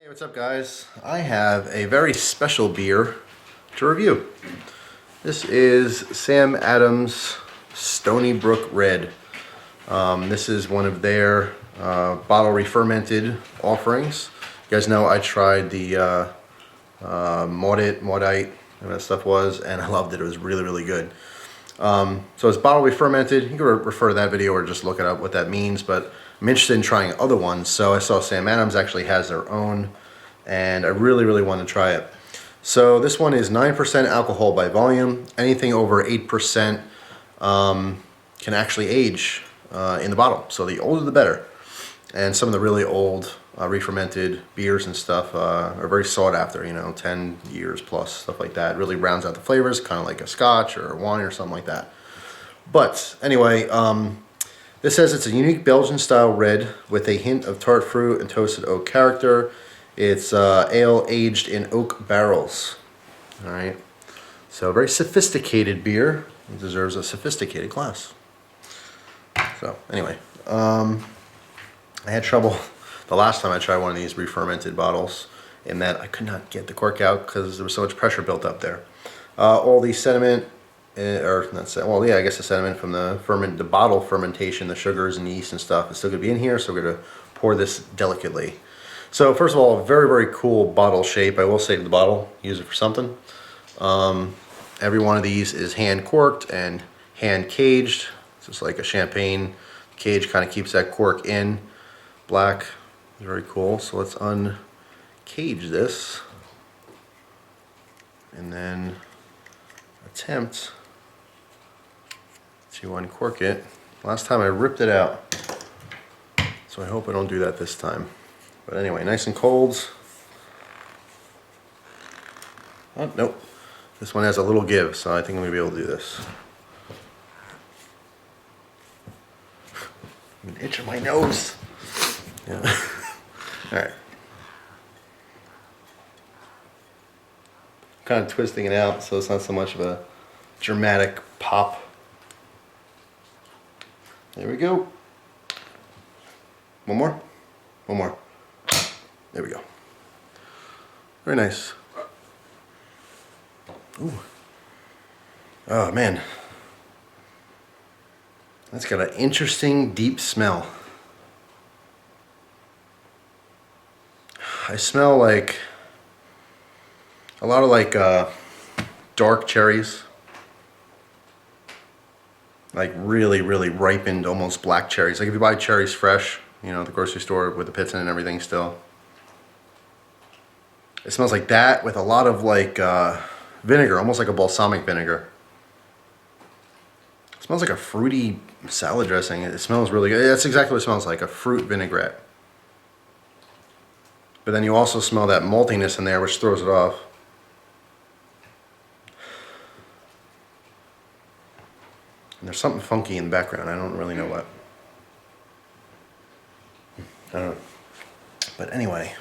Hey, what's up guys? I have a very special beer to review. This is Sam Adams Stoney Brook Red. This is one of their bottle re-fermented offerings. You guys know I tried the Maudite, whatever that stuff was, and I loved it. It was really, really good. So it's bottle re-fermented. You can refer to that video or just look it up what that means, but I'm interested in trying other ones. So I saw Sam Adams actually has their own, and I really, really want to try it. So this one is 9% alcohol by volume. Anything over 8% can actually age in the bottle. So the older the better. And some of the really old re-fermented beers and stuff are very sought after, you know, 10 years plus, stuff like that. It really rounds out the flavors, kind of like a scotch or a wine or something like that. But anyway, this says it's a unique Belgian style red with a hint of tart fruit and toasted oak character. It's ale aged in oak barrels. All right, so very sophisticated beer. It deserves a sophisticated glass. So anyway, I had trouble the last time I tried one of these re-fermented bottles in that I could not get the cork out because there was so much pressure built up there. All the sediment, or not sediment, well, yeah, I guess the sediment from the bottle fermentation, the sugars and yeast and stuff is still going to be in here, so we're going to pour this delicately. So first of all, a very, very cool bottle shape. I will say to the bottle, use it for something. Every one of these is hand corked and hand caged. So it's like a champagne cage, kind of keeps that cork in. Black, very cool. So let's uncage this and then attempt to uncork it. Last time I ripped it out, so I hope I don't do that this time. But anyway, nice and cold. Oh, nope. This one has a little give, so I think I'm going to be able to do this. I'm itching my nose. Yeah. Alright. Kind of twisting it out so it's not so much of a dramatic pop. There we go. One more. One more. There we go. Very nice. Ooh. Oh man. That's got an interesting deep smell. I smell like a lot of like dark cherries. Like really, really ripened, almost black cherries. Like if you buy cherries fresh, you know, at the grocery store with the pits in and everything still. It smells like that with a lot of like vinegar, almost like a balsamic vinegar. It smells like a fruity salad dressing. It smells really good. That's exactly what it smells like, a fruit vinaigrette. But then you also smell that maltiness in there, which throws it off. And there's something funky in the background. I don't really know what. I don't know. But anyway.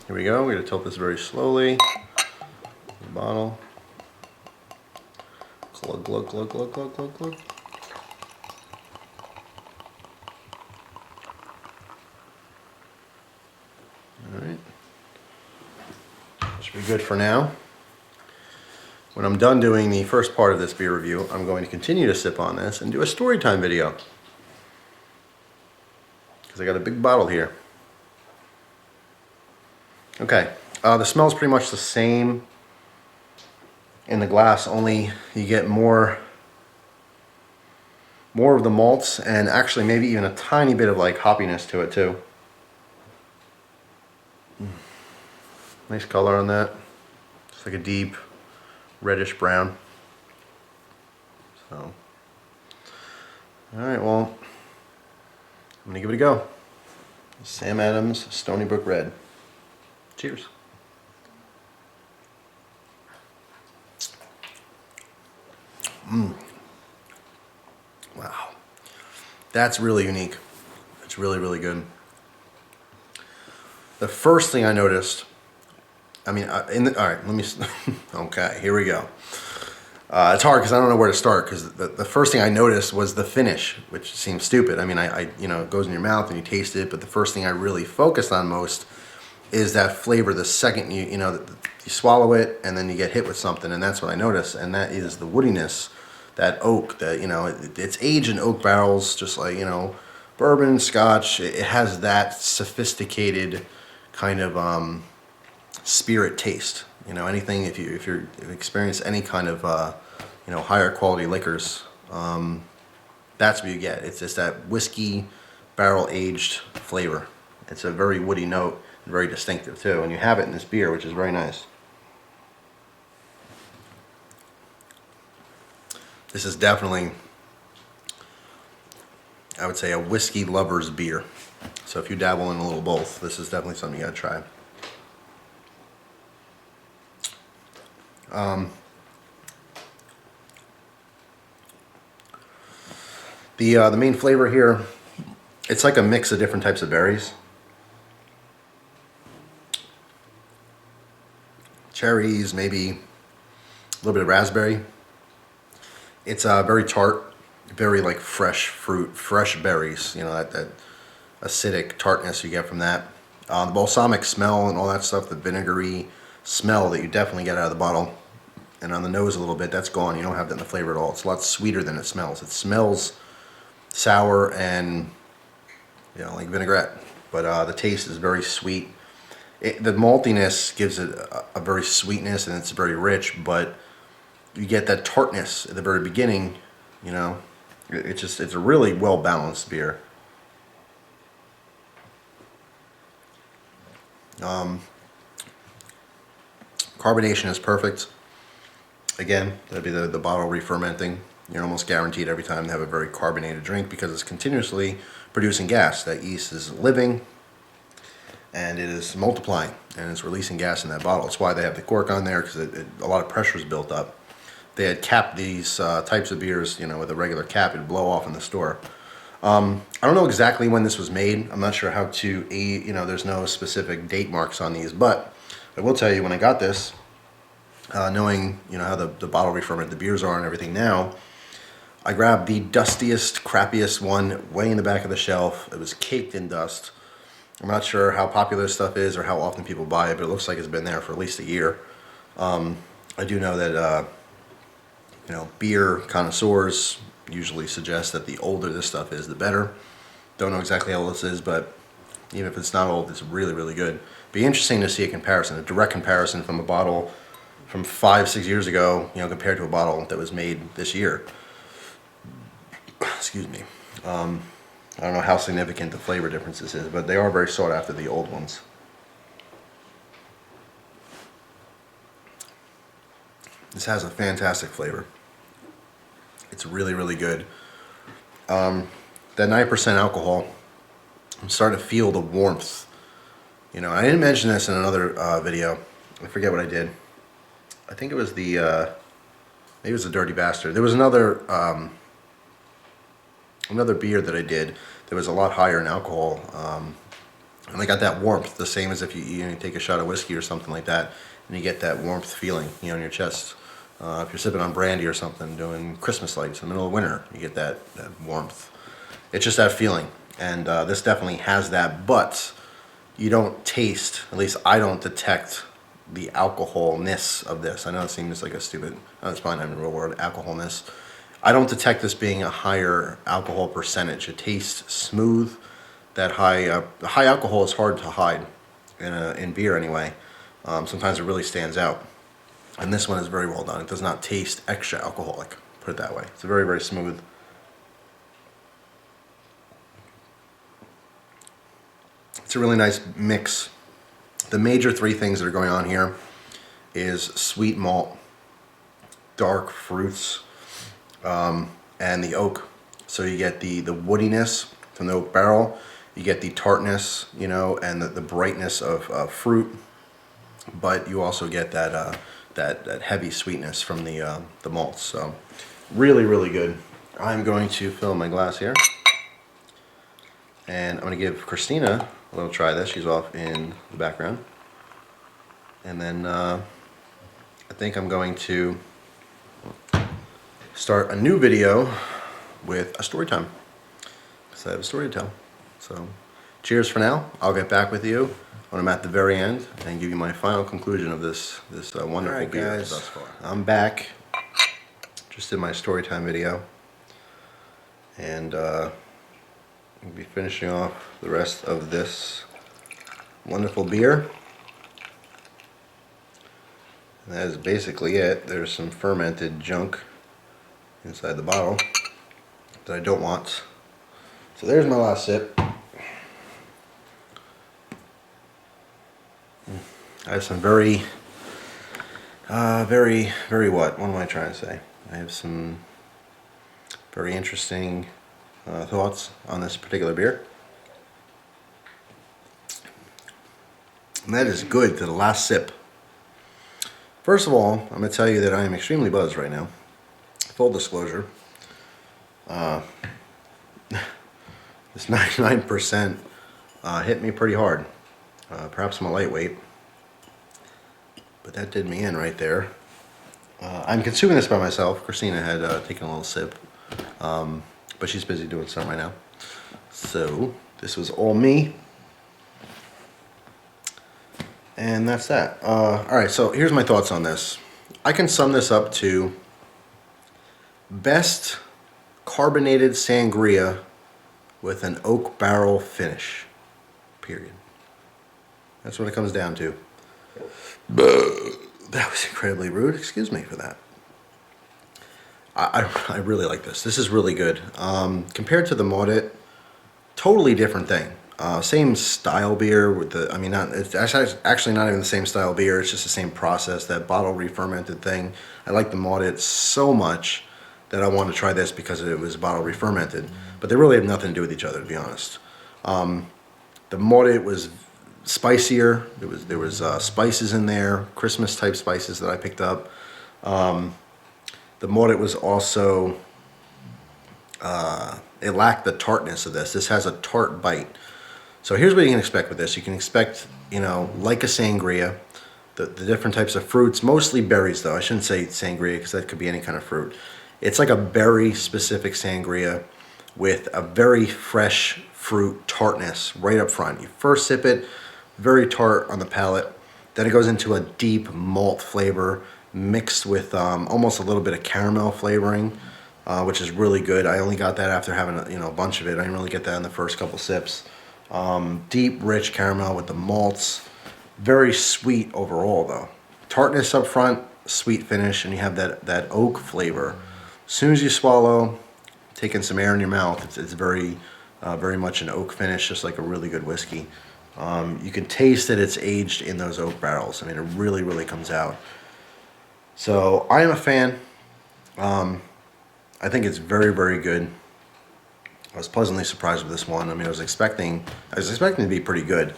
Here we go. We're going to tilt this very slowly. The bottle. Glug, glug, glug, glug, glug, glug, glug. Alright. That should be good for now. When I'm done doing the first part of this beer review, I'm going to continue to sip on this and do a story time video. Because I got a big bottle here. Okay, the smell's pretty much the same in the glass, only you get more of the malts and actually maybe even a tiny bit of like hoppiness to it too. Nice color on that. It's like a deep reddish brown. So, alright, well, I'm gonna give it a go. Sam Adams Stoney Brook Red. Cheers. Wow. That's really unique. It's really, really good. The first thing I noticed, I mean, all right, let me, okay, here we go. It's hard because I don't know where to start because the first thing I noticed was the finish, which seems stupid. I mean, you know, it goes in your mouth and you taste it, but the first thing I really focused on most is that flavor the second you swallow it, and then you get hit with something, and that's what I notice, and that is the woodiness, that oak, that it's aged in oak barrels, just like bourbon, scotch. It has that sophisticated kind of spirit taste. Anything, if you experience any kind of higher quality liquors, that's what you get. It's just that whiskey barrel aged flavor. It's a very woody note, and very distinctive too, and you have it in this beer, which is very nice. This is definitely, I would say, a whiskey lover's beer. So if you dabble in a little both, this is definitely something you gotta try. The main flavor here, it's like a mix of different types of berries. Cherries, maybe a little bit of raspberry. It's very tart, very like fresh fruit, fresh berries. That acidic tartness you get from that. The balsamic smell and all that stuff, the vinegary smell that you definitely get out of the bottle. And on the nose a little bit, that's gone. You don't have that in the flavor at all. It's a lot sweeter than it smells. It smells sour and like vinaigrette, but the taste is very sweet. The maltiness gives it a very sweetness, and it's very rich, but you get that tartness at the very beginning. It's a really well balanced beer. Carbonation is perfect. Again, that'd be the bottle re-fermenting. You're almost guaranteed every time to have a very carbonated drink, because it's continuously producing gas. That yeast is living, and it is multiplying, and it's releasing gas in that bottle. That's why they have the cork on there, because a lot of pressure is built up. They had capped these types of beers, with a regular cap. It'd blow off in the store. I don't know exactly when this was made. I'm not sure how to, there's no specific date marks on these, but I will tell you, when I got this, knowing how the bottle re-fermented the beers are and everything now, I grabbed the dustiest, crappiest one way in the back of the shelf. It was caked in dust. I'm not sure how popular this stuff is or how often people buy it, but it looks like it's been there for at least a year. I do know that beer connoisseurs usually suggest that the older this stuff is, the better. Don't know exactly how old this is, but even if it's not old, it's really, really good. Be interesting to see a comparison, a direct comparison from a bottle from 5-6 years ago, compared to a bottle that was made this year. Excuse me. I don't know how significant the flavor differences is, but they are very sought after, the old ones. This has a fantastic flavor. It's really, really good. That 9% alcohol, I'm starting to feel the warmth. I didn't mention this in another video. I forget what I did. I think it was maybe it was the Dirty Bastard. There was another beer that I did that was a lot higher in alcohol, and I got that warmth, the same as if you take a shot of whiskey or something like that, and you get that warmth feeling, in your chest. If you're sipping on brandy or something, doing Christmas lights in the middle of winter, you get that warmth. It's just that feeling, and this definitely has that, but you don't taste, at least I don't detect, the alcoholness of this. I know it seems like a stupid, it's probably not even a real word, alcoholness. I don't detect this being a higher alcohol percentage. It tastes smooth. That high alcohol is hard to hide in beer anyway. Sometimes it really stands out. And this one is very well done. It does not taste extra alcoholic, put it that way. It's very, very smooth. It's a really nice mix. The major three things that are going on here is sweet malt, dark fruits, and the oak. So you get the woodiness from the oak barrel, you get the tartness, and the brightness of fruit, but you also get that heavy sweetness from the malts. So really, really good. I'm going to fill my glass here, and I'm going to give Christina a little try of this. She's off in the background. And then I think I'm going to start a new video with a story time, because I have a story to tell. So cheers for now. I'll get back with you when I'm at the very end and give you my final conclusion of this wonderful beer thus far. I'm back. Just did my story time video, and I'll be finishing off the rest of this wonderful beer. And that is basically it. There's some fermented junk inside the bottle that I don't want. So there's my last sip. I have some very what am I trying to say? I have some very interesting thoughts on this particular beer. And that is good to the last sip. First of all, I'm going to tell you that I am extremely buzzed right now. Full disclosure. This 99% hit me pretty hard. Perhaps I'm a lightweight, but that did me in right there. I'm consuming this by myself. Christina had taken a little sip, but she's busy doing something right now. So this was all me. And that's that. Alright, so here's my thoughts on this. I can sum this up to best carbonated sangria with an oak barrel finish. Period. That's what it comes down to. That was incredibly rude. Excuse me for that. I really like this. This is really good. Compared to the Maudit, totally different thing. Same style beer with the, it's actually not even the same style beer. It's just the same process, that bottle re-fermented thing. I like the Maudit so much that I wanted to try this because it was bottle re-fermented. But they really have nothing to do with each other, to be honest. The Maudit was spicier. There was spices in there, Christmas type spices that I picked up. The Maudit was also, it lacked the tartness of this. This has a tart bite. So here's what you can expect with this. You can expect, like a sangria, the different types of fruits, mostly berries though. I shouldn't say sangria because that could be any kind of fruit. It's like a berry specific sangria with a very fresh fruit tartness right up front. You first sip it, very tart on the palate. Then it goes into a deep malt flavor mixed with almost a little bit of caramel flavoring, which is really good. I only got that after having a bunch of it. I didn't really get that in the first couple sips. Deep, rich caramel with the malts. Very sweet overall though. Tartness up front, sweet finish, and you have that oak flavor. As soon as you swallow, taking some air in your mouth, it's very much an oak finish, just like a really good whiskey. You can taste that it's aged in those oak barrels. It really, really comes out. So I am a fan. I think it's very, very good. I was pleasantly surprised with this one. I was expecting to be pretty good.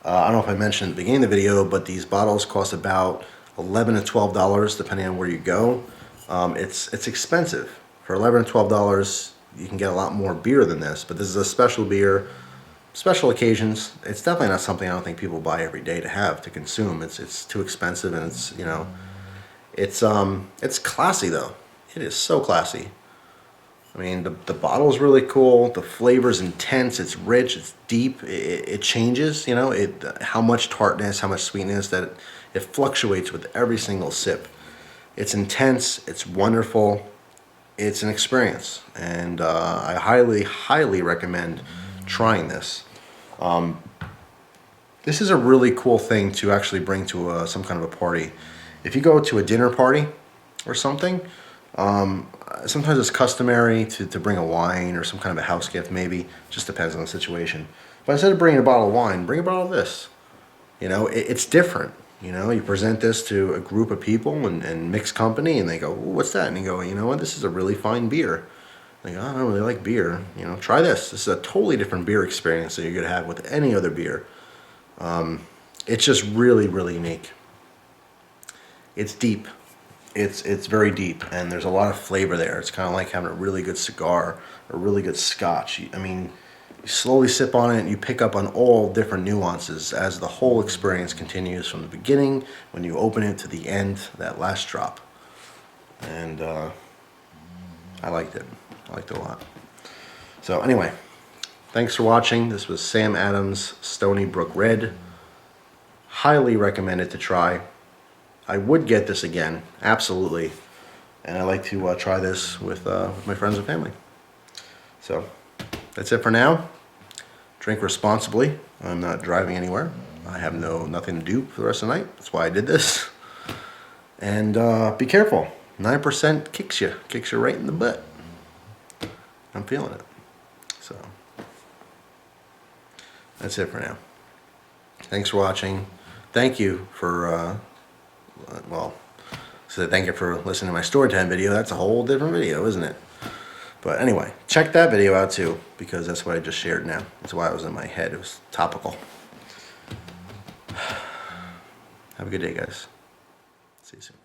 I don't know if I mentioned at the beginning of the video, but these bottles cost about $11 to $12 depending on where you go. It's expensive. For $11 to $12, you can get a lot more beer than this, but this is a special beer, special occasions. It's definitely not something I don't think people buy every day to have, to consume. It's too expensive, and it's classy though. It is so classy. The bottle's really cool. The flavor's intense. It's rich. It's deep. It changes. How much tartness, how much sweetness, that it fluctuates with every single sip. It's intense. It's wonderful. It's an experience, and I highly, highly recommend trying this. This is a really cool thing to actually bring to some kind of a party. If you go to a dinner party or something, sometimes it's customary to bring a wine or some kind of a house gift, maybe. Just depends on the situation. But instead of bringing a bottle of wine, bring a bottle of this. It's different. You present this to a group of people and mixed company, and they go, what's that? And you go, you know what, this is a really fine beer. They go, I don't really like beer. Try this. This is a totally different beer experience that you're going to have with any other beer. It's just really, really unique. It's deep. It's very deep, and there's a lot of flavor there. It's kind of like having a really good cigar, a really good scotch. You slowly sip on it, and you pick up on all different nuances as the whole experience continues from the beginning, when you open it, to the end, that last drop. And I liked it. I liked it a lot. So anyway, Thanks for watching. This was Sam Adams Stoney Brook Red. Highly recommended to try. I would get this again, absolutely. And I like to try this with my friends and family. So that's it for now. Drink responsibly. I'm not driving anywhere. I have nothing to do for the rest of the night. That's why I did this. And be careful. 9% kicks you right in the butt. I'm feeling it. So that's it for now. Thanks for watching. Thank you for thank you for listening to my story time video. That's a whole different video, isn't it? But anyway, check that video out too, because that's what I just shared now. That's why it was in my head. It was topical. Have a good day, guys. See you soon.